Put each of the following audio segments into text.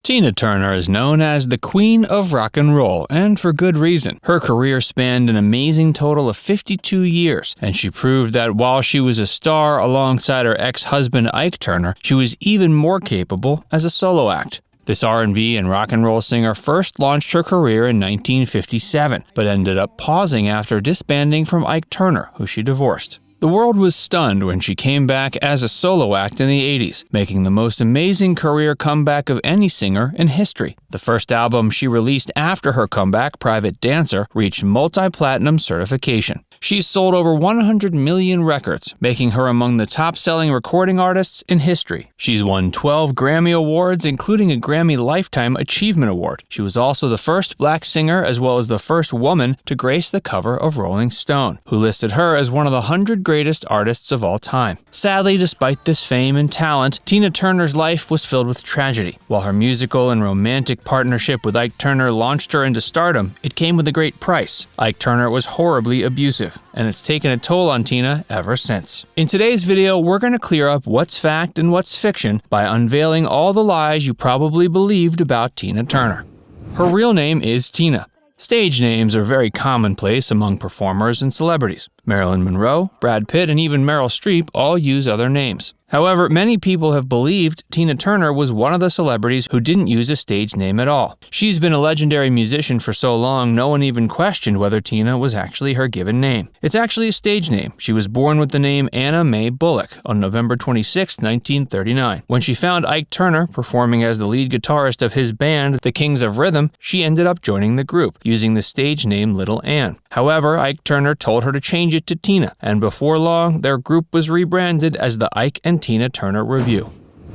Tina Turner is known as the Queen of Rock and Roll, and for good reason. Her career spanned an amazing total of 52 years, and she proved that while she was a star alongside her ex-husband Ike Turner, she was even more capable as a solo act. This R&B and rock and roll singer first launched her career in 1957, but ended up pausing after disbanding from Ike Turner, who she divorced. The world was stunned when she came back as a solo act in the 80s, making the most amazing career comeback of any singer in history. The first album she released after her comeback, Private Dancer, reached multi-platinum certification. She's sold over 100 million records, making her among the top-selling recording artists in history. She's won 12 Grammy Awards, including a Grammy Lifetime Achievement Award. She was also the first black singer as well as the first woman to grace the cover of Rolling Stone, who listed her as one of the 100 greatest artists of all time. Sadly, despite this fame and talent, Tina Turner's life was filled with tragedy. While her musical and romantic partnership with Ike Turner launched her into stardom, it came with a great price. Ike Turner was horribly abusive, and it's taken a toll on Tina ever since. In today's video, we're going to clear up what's fact and what's fiction by unveiling all the lies you probably believed about Tina Turner. Her real name is Tina. Stage names are very commonplace among performers and celebrities. Marilyn Monroe, Brad Pitt, and even Meryl Streep all use other names. However, many people have believed Tina Turner was one of the celebrities who didn't use a stage name at all. She's been a legendary musician for so long, no one even questioned whether Tina was actually her given name. It's actually a stage name. She was born with the name Anna Mae Bullock on November 26, 1939. When she found Ike Turner performing as the lead guitarist of his band, the Kings of Rhythm, she ended up joining the group, using the stage name Little Ann. However, Ike Turner told her to change it to Tina, and before long, their group was rebranded as the Ike and Tina Turner Revue.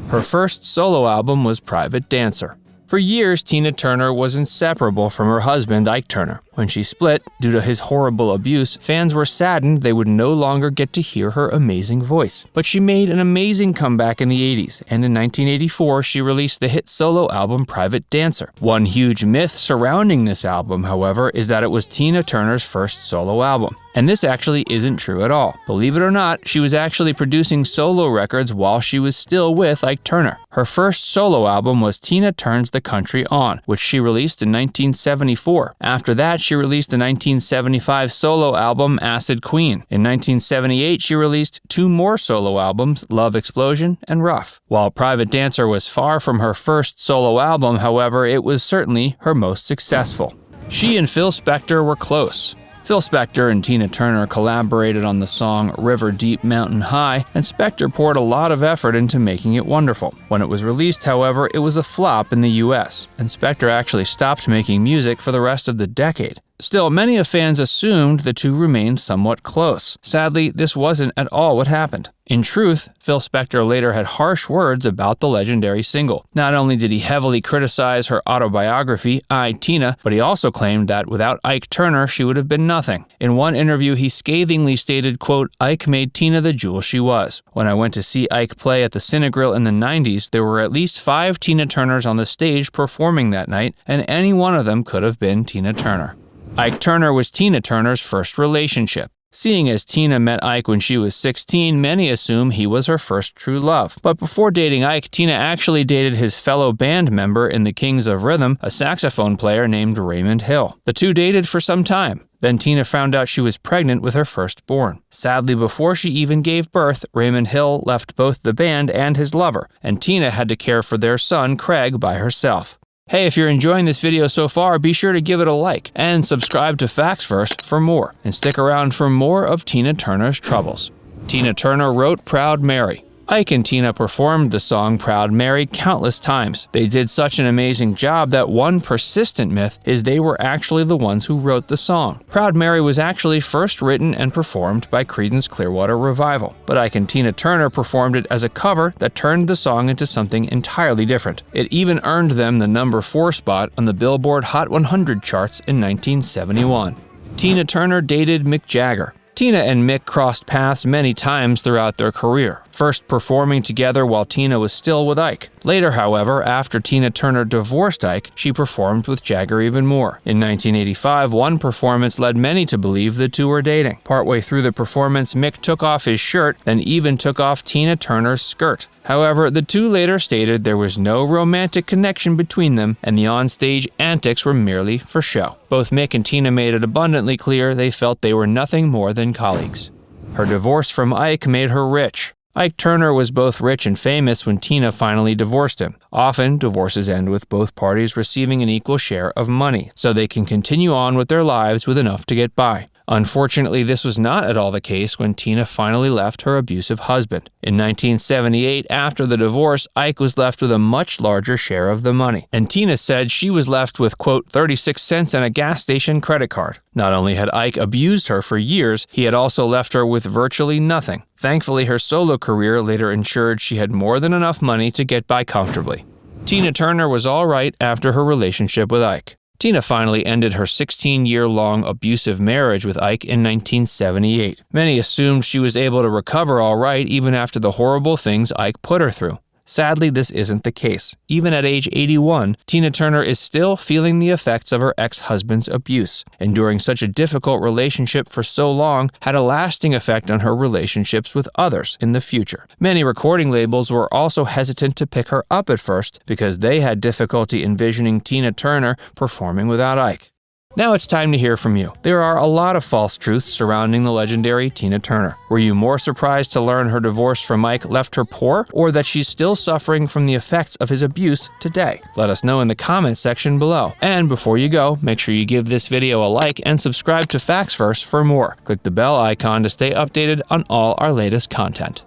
Her first solo album was Private Dancer. For years, Tina Turner was inseparable from her husband, Ike Turner. When she split, due to his horrible abuse, fans were saddened they would no longer get to hear her amazing voice. But she made an amazing comeback in the 80s, and in 1984, she released the hit solo album Private Dancer. One huge myth surrounding this album, however, is that it was Tina Turner's first solo album. And this actually isn't true at all. Believe it or not, she was actually producing solo records while she was still with Ike Turner. Her first solo album was Tina Turns the Country On, which she released in 1974. After that, she released the 1975 solo album Acid Queen. In 1978, she released two more solo albums, Love Explosion and Rough. While Private Dancer was far from her first solo album, however, it was certainly her most successful. She and Phil Spector were close. Phil Spector and Tina Turner collaborated on the song River Deep Mountain High, and Spector poured a lot of effort into making it wonderful. When it was released, however, it was a flop in the US, and Spector actually stopped making music for the rest of the decade. Still, many of fans assumed the two remained somewhat close. Sadly, this wasn't at all what happened. In truth, Phil Spector later had harsh words about the legendary single. Not only did he heavily criticize her autobiography, I, Tina, but he also claimed that without Ike Turner, she would have been nothing. In one interview, he scathingly stated, quote, "Ike made Tina the jewel she was. When I went to see Ike play at the Cinegrill in the 90s, there were at least 5 Tina Turners on the stage performing that night, and any one of them could have been Tina Turner." Ike Turner was Tina Turner's first relationship. Seeing as Tina met Ike when she was 16, many assume he was her first true love. But before dating Ike, Tina actually dated his fellow band member in the Kings of Rhythm, a saxophone player named Raymond Hill. The two dated for some time. Then Tina found out she was pregnant with her firstborn. Sadly, before she even gave birth, Raymond Hill left both the band and his lover, and Tina had to care for their son, Craig, by herself. Hey, if you're enjoying this video so far, be sure to give it a like and subscribe to Facts First for more, and stick around for more of Tina Turner's troubles. Tina Turner wrote Proud Mary. Ike and Tina performed the song Proud Mary countless times. They did such an amazing job that one persistent myth is they were actually the ones who wrote the song. Proud Mary was actually first written and performed by Creedence Clearwater Revival, but Ike and Tina Turner performed it as a cover that turned the song into something entirely different. It even earned them the number 4 spot on the Billboard Hot 100 charts in 1971. Tina Turner dated Mick Jagger. Tina and Mick crossed paths many times throughout their career, first performing together while Tina was still with Ike. Later, however, after Tina Turner divorced Ike, she performed with Jagger even more. In 1985, one performance led many to believe the two were dating. Partway through the performance, Mick took off his shirt, then even took off Tina Turner's skirt. However, the two later stated there was no romantic connection between them and the onstage antics were merely for show. Both Mick and Tina made it abundantly clear they felt they were nothing more than colleagues. Her divorce from Ike made her rich. Ike Turner was both rich and famous when Tina finally divorced him. Often, divorces end with both parties receiving an equal share of money, so they can continue on with their lives with enough to get by. Unfortunately, this was not at all the case when Tina finally left her abusive husband. In 1978, after the divorce, Ike was left with a much larger share of the money, and Tina said she was left with, quote, 36 cents and a gas station credit card. Not only had Ike abused her for years, he had also left her with virtually nothing. Thankfully, her solo career later ensured she had more than enough money to get by comfortably. Tina Turner was all right after her relationship with Ike. Tina finally ended her 16-year-long abusive marriage with Ike in 1978. Many assumed she was able to recover all right even after the horrible things Ike put her through. Sadly, this isn't the case. Even at age 81, Tina Turner is still feeling the effects of her ex-husband's abuse. Enduring such a difficult relationship for so long had a lasting effect on her relationships with others in the future. Many recording labels were also hesitant to pick her up at first because they had difficulty envisioning Tina Turner performing without Ike. Now it's time to hear from you. There are a lot of false truths surrounding the legendary Tina Turner. Were you more surprised to learn her divorce from Mike left her poor, or that she's still suffering from the effects of his abuse today? Let us know in the comments section below. And before you go, make sure you give this video a like and subscribe to Facts First for more. Click the bell icon to stay updated on all our latest content.